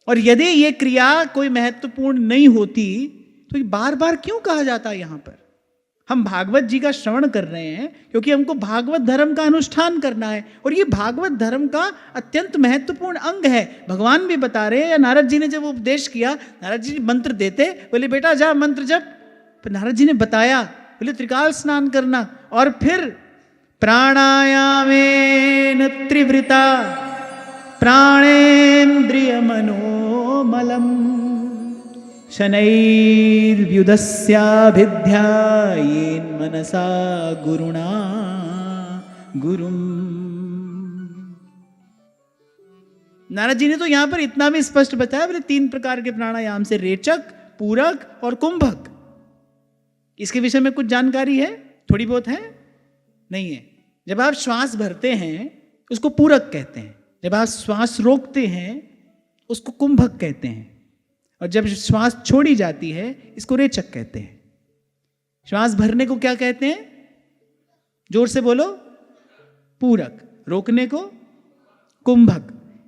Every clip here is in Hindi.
और यदि ये क्रिया कोई महत्वपूर्ण नहीं होती तो ये बार बार क्यों कहा जाता है यहां पर? हम भागवत जी का श्रवण कर रहे हैं क्योंकि हमको भागवत धर्म का अनुष्ठान करना है, और ये भागवत धर्म का अत्यंत महत्वपूर्ण अंग है। भगवान भी बता रहे हैं, या नारद जी ने जब उपदेश किया, नारद जी मंत्र देते, बोले बेटा जा मंत्र जप। फिर नारद जी ने बताया, बोले त्रिकाल स्नान करना, और फिर प्राणायामेन त्रिवृता प्राणेन्द्रिय मनोमलम शनैर्व्युदस्याभिध्यायेन मनसा गुरुणा गुरुम। नारद जी ने तो यहां पर इतना भी स्पष्ट बताया, बोले 3 प्रकार के प्राणायाम से, रेचक, पूरक और कुंभक। इसके विषय में कुछ जानकारी है? थोड़ी बहुत है? नहीं है। जब आप श्वास भरते हैं उसको पूरक कहते हैं, जब आप श्वास रोकते हैं उसको कुंभक कहते हैं, और जब श्वास छोड़ी जाती है इसको रेचक कहते हैं। श्वास भरने को क्या कहते हैं? जोर से बोलो। पूरक। रोकने को कुंभक।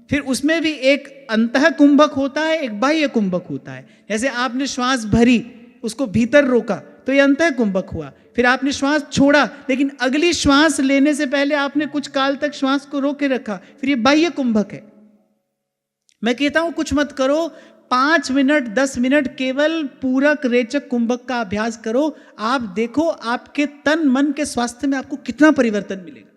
फिर उसमें भी एक अंतः कुंभक होता है, एक बाह्य कुंभक होता है। जैसे आपने श्वास भरी, उसको भीतर रोका तो ये अंतः कुंभक हुआ। फिर आपने श्वास छोड़ा, लेकिन अगली श्वास लेने से पहले आपने कुछ काल तक श्वास को रोके रखा, फिर ये बाह्य कुंभक है। मैं कहता हूं कुछ मत करो, 5 मिनट 10 मिनट केवल पूरक रेचक कुंभक का अभ्यास करो, आप देखो आपके तन मन के स्वास्थ्य में आपको कितना परिवर्तन मिलेगा।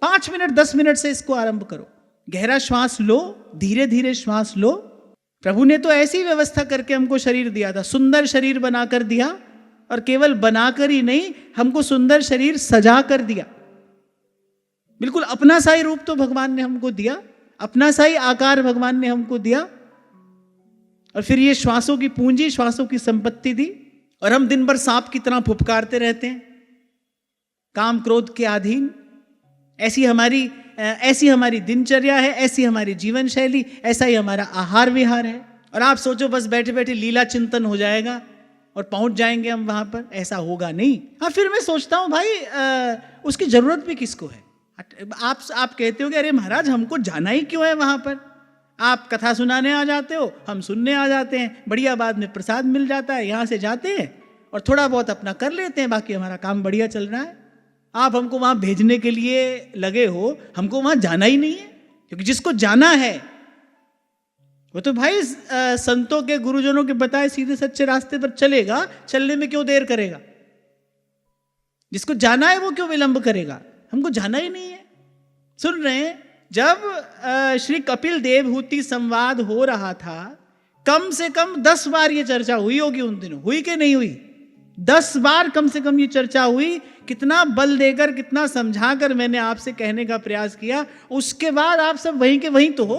5 मिनट 10 मिनट से इसको आरंभ करो। गहरा श्वास लो, धीरे धीरे श्वास लो। प्रभु ने तो ऐसी व्यवस्था करके हमको शरीर दिया था, सुंदर शरीर बनाकर दिया, और केवल बनाकर ही नहीं, हमको सुंदर शरीर सजा कर दिया। बिल्कुल अपना सा ही रूप तो भगवान ने हमको दिया, अपना सा ही आकार भगवान ने हमको दिया, और फिर ये श्वासों की पूंजी, श्वासों की संपत्ति दी। और हम दिन भर सांप की तरह फुफकारते रहते हैं, काम क्रोध के अधीन। ऐसी हमारी दिनचर्या है, ऐसी हमारी जीवन शैली, ऐसा ही हमारा आहार विहार है। और आप सोचो बस बैठे बैठे लीला चिंतन हो जाएगा और पहुंच जाएंगे हम वहां पर, ऐसा होगा नहीं। हाँ, फिर मैं सोचता हूं भाई उसकी जरूरत भी किसको है? आप कहते हो कि अरे महाराज हमको जाना ही क्यों है वहां पर? आप कथा सुनाने आ जाते हो, हम सुनने आ जाते हैं, बढ़िया बाद में प्रसाद मिल जाता है, यहाँ से जाते हैं और थोड़ा बहुत अपना कर लेते हैं, बाकी हमारा काम बढ़िया चल रहा है। आप हमको वहाँ भेजने के लिए लगे हो, हमको वहाँ जाना ही नहीं है। क्योंकि जिसको जाना है वो तो भाई संतों के, गुरुजनों के बताए सीधे सच्चे रास्ते पर चलेगा, चलने में क्यों देर करेगा? जिसको जाना है वो क्यों विलंब करेगा? हमको जाना ही नहीं है। सुन रहे हैं, जब श्री कपिल देवहूति संवाद हो रहा था, कम से कम 10 बार ये चर्चा हुई होगी उन दिनों, हुई कि नहीं हुई? 10 बार कम से कम ये चर्चा हुई। कितना बल देकर, कितना समझाकर मैंने आपसे कहने का प्रयास किया, उसके बाद आप सब वहीं के वहीं तो हो।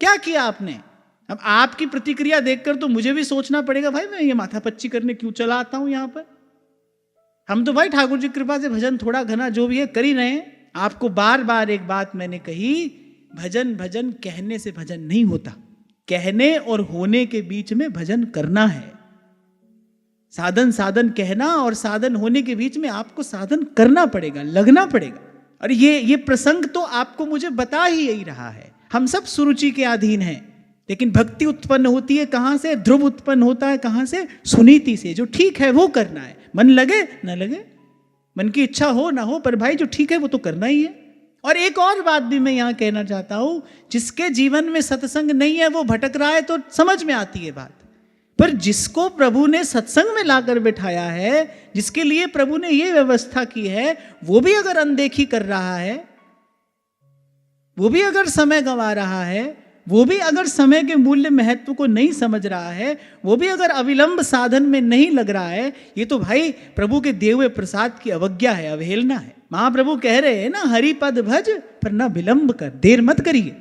क्या किया आपने? अब आपकी प्रतिक्रिया देखकर तो मुझे भी सोचना पड़ेगा, भाई मैं ये माथापच्ची करने क्यों चला आता हूं यहां पर? हम तो भाई ठाकुर जी कृपा से भजन थोड़ा घना जो भी है कर ही रहे हैं। आपको बार बार एक बात मैंने कही, भजन भजन कहने से भजन नहीं होता, कहने और होने के बीच में भजन करना है। साधन साधन कहना और साधन होने के बीच में आपको साधन करना पड़ेगा, लगना पड़ेगा। और ये प्रसंग तो आपको मुझे बता ही यही रहा है। हम सब सुरुचि के अधीन हैं, लेकिन भक्ति उत्पन्न होती है कहां से? ध्रुव उत्पन्न होता है कहां से? सुनीति से। जो ठीक है वो करना है, मन लगे न लगे, मन की इच्छा हो ना हो, पर भाई जो ठीक है वो तो करना ही है। और एक और बात भी मैं यहां कहना चाहता हूं, जिसके जीवन में सत्संग नहीं है वो भटक रहा है तो समझ में आती है बात, पर जिसको प्रभु ने सत्संग में लाकर बिठाया है, जिसके लिए प्रभु ने ये व्यवस्था की है, वो भी अगर अनदेखी कर रहा है, वो भी अगर समय गंवा रहा है, वो भी अगर समय के मूल्य महत्व को नहीं समझ रहा है, वो भी अगर अविलंब साधन में नहीं लग रहा है, ये तो भाई प्रभु के दिए हुए प्रसाद की अवज्ञा है, अवहेलना है। महाप्रभु कह रहे हैं ना, हरि पद भज पर ना विलंब कर, देर मत करिए।